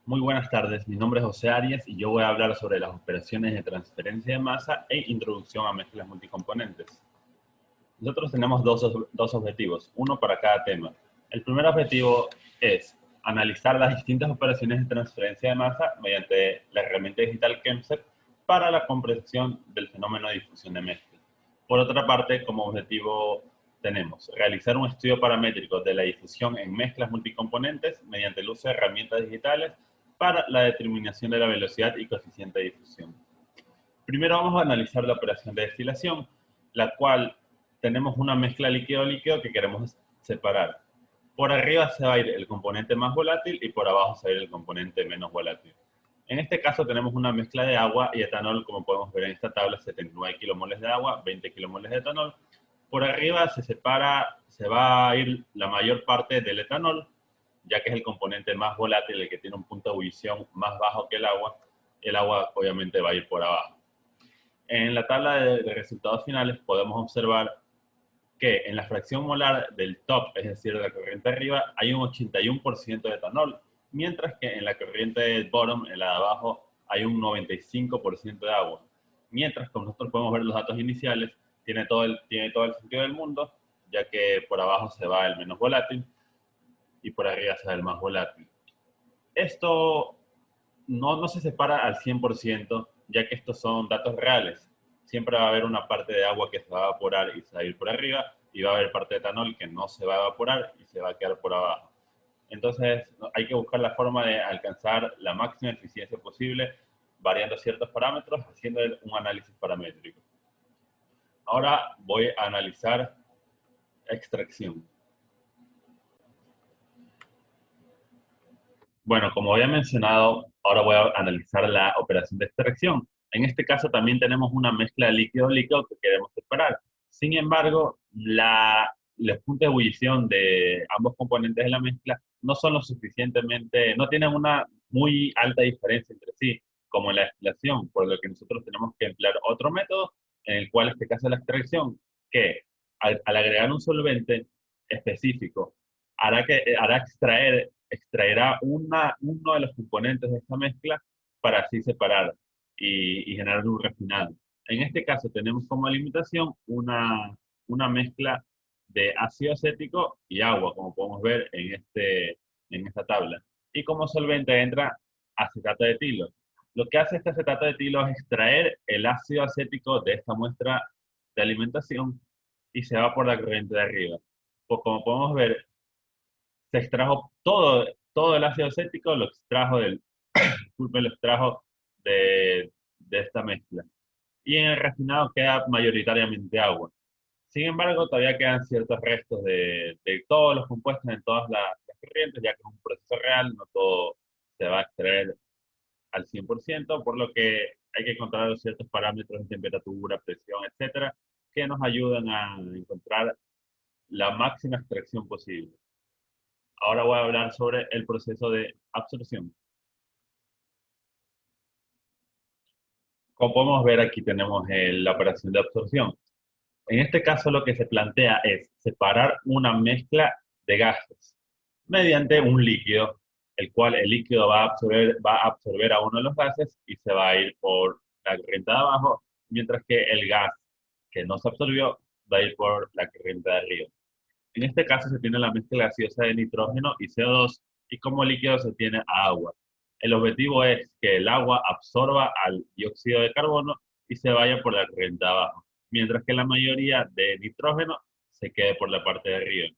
Muy buenas tardes, mi nombre es José Arias y yo voy a hablar sobre las operaciones de transferencia de masa e introducción a mezclas multicomponentes. Nosotros tenemos dos objetivos, uno para cada tema. El primer objetivo es analizar las distintas operaciones de transferencia de masa mediante la herramienta digital ChemSet para la comprensión del fenómeno de difusión de mezcla. Por otra parte, como objetivo tenemos realizar un estudio paramétrico de la difusión en mezclas multicomponentes mediante el uso de herramientas digitales para la determinación de la velocidad y coeficiente de difusión. Primero vamos a analizar la operación de destilación, la cual tenemos una mezcla líquido-líquido que queremos separar. Por arriba se va a ir el componente más volátil y por abajo se va a ir el componente menos volátil. En este caso tenemos una mezcla de agua y etanol, como podemos ver en esta tabla, 79 kilomoles de agua, 20 kilomoles de etanol. Por arriba se separa, se va a ir la mayor parte del etanol, ya que es el componente más volátil, el que tiene un punto de ebullición más bajo que el agua obviamente va a ir por abajo. En la tabla de resultados finales podemos observar que en la fracción molar del top, es decir, de la corriente arriba, hay un 81% de etanol, mientras que en la corriente del bottom, en la de abajo, hay un 95% de agua. Mientras, como nosotros podemos ver los datos iniciales, tiene todo el sentido del mundo, ya que por abajo se va el menos volátil y por arriba se va el más volátil. Esto no se separa al 100%, ya que estos son datos reales. Siempre va a haber una parte de agua que se va a evaporar y se va a ir por arriba, y va a haber parte de etanol que no se va a evaporar y se va a quedar por abajo. Entonces, hay que buscar la forma de alcanzar la máxima eficiencia posible, variando ciertos parámetros, haciendo un análisis paramétrico. Ahora voy a analizar extracción. Bueno, como había mencionado, ahora voy a analizar la operación de extracción. En este caso también tenemos una mezcla de líquido-líquido que queremos separar. Sin embargo, los puntos de ebullición de ambos componentes de la mezcla no son lo suficientemente, no tienen una muy alta diferencia entre sí, como en la destilación, por lo que nosotros tenemos que emplear otro método, en el cual, en este caso, la extracción, que al agregar un solvente específico, hará extraerá uno de los componentes de esta mezcla para así separar y generar un refinado. En este caso tenemos como limitación una mezcla de ácido acético y agua, como podemos ver en esta tabla. Y como solvente entra acetato de etilo. Lo que hace este acetato de etilo es extraer el ácido acético de esta muestra de alimentación y se va por la corriente de arriba. Pues como podemos ver, se extrajo todo el ácido acético, disculpe, lo extrajo de esta mezcla. Y en el refinado queda mayoritariamente agua. Sin embargo, todavía quedan ciertos restos de todos los compuestos en todas las corrientes, ya que es un proceso real, no todo se va a extraer al 100%, por lo que hay que controlar ciertos parámetros de temperatura, presión, etcétera, que nos ayudan a encontrar la máxima extracción posible. Ahora voy a hablar sobre el proceso de absorción. Como podemos ver, aquí tenemos la operación de absorción. En este caso, lo que se plantea es separar una mezcla de gases mediante un líquido, el cual el líquido va a absorber a uno de los gases y se va a ir por la corriente de abajo, mientras que el gas que no se absorbió va a ir por la corriente de arriba. En este caso se tiene la mezcla gaseosa de nitrógeno y CO2 y como líquido se tiene agua. El objetivo es que el agua absorba al dióxido de carbono y se vaya por la corriente de abajo, mientras que la mayoría de nitrógeno se quede por la parte de arriba.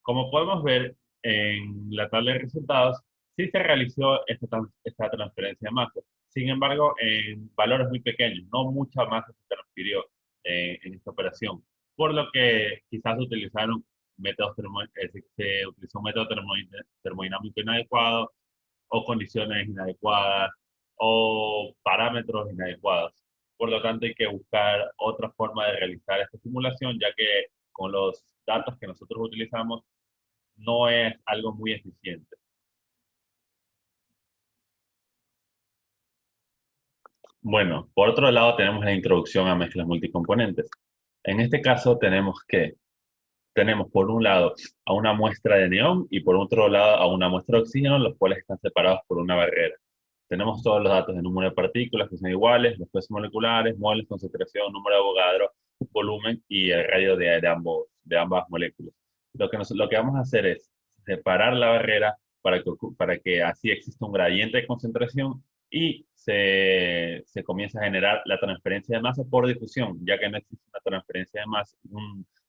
Como podemos ver en la tabla de resultados, sí se realizó esta transferencia de masa. Sin embargo, en valores muy pequeños, no mucha masa se transfirió en esta operación, por lo que quizás se utilizó un método termodinámico inadecuado o condiciones inadecuadas o parámetros inadecuados. Por lo tanto, hay que buscar otra forma de realizar esta simulación, ya que con los datos que nosotros utilizamos no es algo muy eficiente. Bueno, por otro lado tenemos la introducción a mezclas multicomponentes. En este caso tenemos que tenemos por un lado a una muestra de neón y por otro lado a una muestra de oxígeno, los cuales están separados por una barrera. Tenemos todos los datos de número de partículas que son iguales, los pesos moleculares, moles, concentración, número de Avogadro, volumen y el radio de ambas moléculas. Lo que vamos a hacer es separar la barrera para que así exista un gradiente de concentración y se comienza a generar la transferencia de masa por difusión, ya que no existe una transferencia de masa,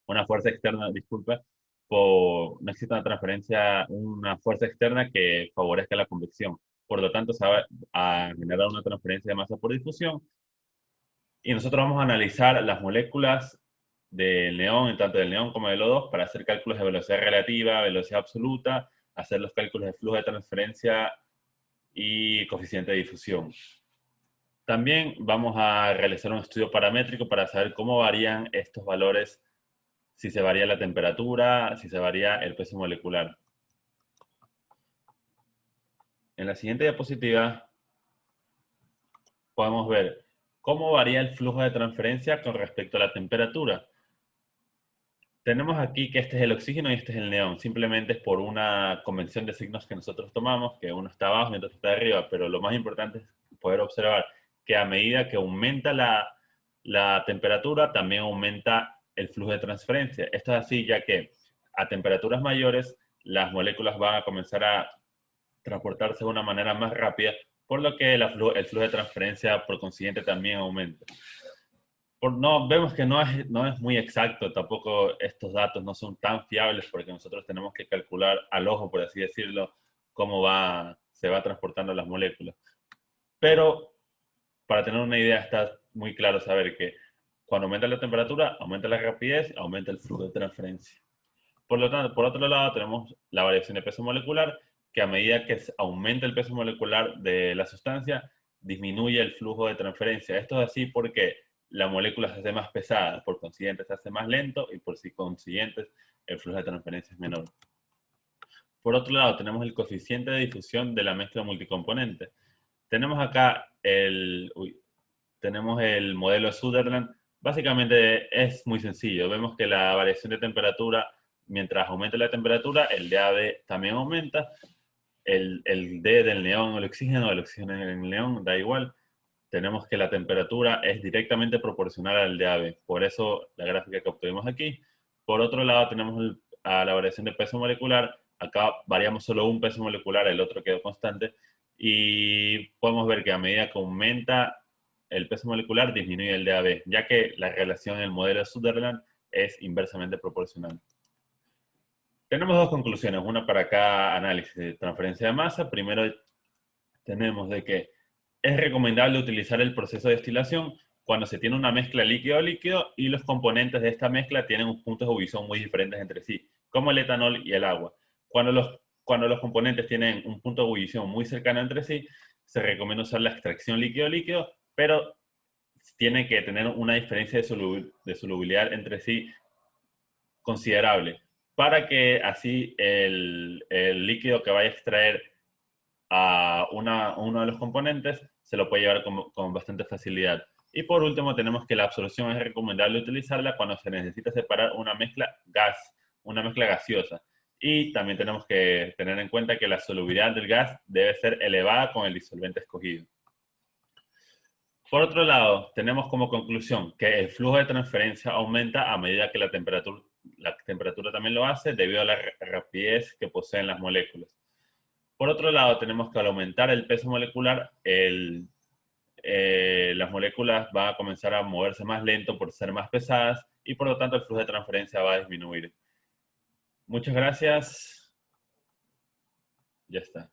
una fuerza externa, disculpa, no existe una fuerza externa que favorezca la convección. Por lo tanto, se va a generar una transferencia de masa por difusión. Y nosotros vamos a analizar las moléculas del neón, tanto del neón como del O2, para hacer cálculos de velocidad relativa, velocidad absoluta, hacer los cálculos de flujo de transferencia y coeficiente de difusión. También vamos a realizar un estudio paramétrico para saber cómo varían estos valores, si se varía la temperatura, si se varía el peso molecular. En la siguiente diapositiva podemos ver cómo varía el flujo de transferencia con respecto a la temperatura. Tenemos aquí que este es el oxígeno y este es el neón. Simplemente es por una convención de signos que nosotros tomamos, que uno está abajo y otro está arriba, pero lo más importante es poder observar que a medida que aumenta la temperatura, también aumenta el flujo de transferencia. Esto es así, ya que a temperaturas mayores, las moléculas van a comenzar a transportarse de una manera más rápida, por lo que el flujo de transferencia, por consiguiente, también aumenta. No, vemos que no es muy exacto, tampoco estos datos no son tan fiables porque nosotros tenemos que calcular al ojo, por así decirlo, cómo se va transportando las moléculas. Pero para tener una idea está muy claro saber que cuando aumenta la temperatura, aumenta la rapidez, aumenta el flujo de transferencia. Por lo tanto, por otro lado, tenemos la variación de peso molecular, que a medida que aumenta el peso molecular de la sustancia, disminuye el flujo de transferencia. Esto es así porque la molécula se hace más pesada, por consiguiente se hace más lento y por consiguiente el flujo de transferencia es menor. Por otro lado, tenemos el coeficiente de difusión de la mezcla multicomponente. Tenemos acá tenemos el modelo de Sutherland. Básicamente es muy sencillo. Vemos que la variación de temperatura, mientras aumenta la temperatura, el DAB también aumenta. El D del neón, el oxígeno en el neón, da igual. Tenemos que la temperatura es directamente proporcional al DAB. Por eso la gráfica que obtuvimos aquí. Por otro lado, tenemos a la variación de peso molecular. Acá variamos solo un peso molecular, el otro quedó constante. Y podemos ver que a medida que aumenta el peso molecular, disminuye el DAB, ya que la relación en el modelo de Sutherland es inversamente proporcional. Tenemos dos conclusiones, una para cada análisis de transferencia de masa. Primero, tenemos de que es recomendable utilizar el proceso de destilación cuando se tiene una mezcla líquido-líquido y los componentes de esta mezcla tienen unos puntos de ebullición muy diferentes entre sí, como el etanol y el agua. Cuando los componentes tienen un punto de ebullición muy cercano entre sí, se recomienda usar la extracción líquido-líquido, pero tiene que tener una diferencia de solubilidad entre sí considerable, para que así el líquido que vaya a extraer a uno de los componentes se lo puede llevar con bastante facilidad. Y por último, tenemos que la absorción es recomendable utilizarla cuando se necesita separar una mezcla gaseosa. Y también tenemos que tener en cuenta que la solubilidad del gas debe ser elevada con el disolvente escogido. Por otro lado, tenemos como conclusión que el flujo de transferencia aumenta a medida que la temperatura también lo hace debido a la rapidez que poseen las moléculas. Por otro lado, tenemos que al aumentar el peso molecular, las moléculas van a comenzar a moverse más lento por ser más pesadas y por lo tanto el flujo de transferencia va a disminuir. Muchas gracias. Ya está.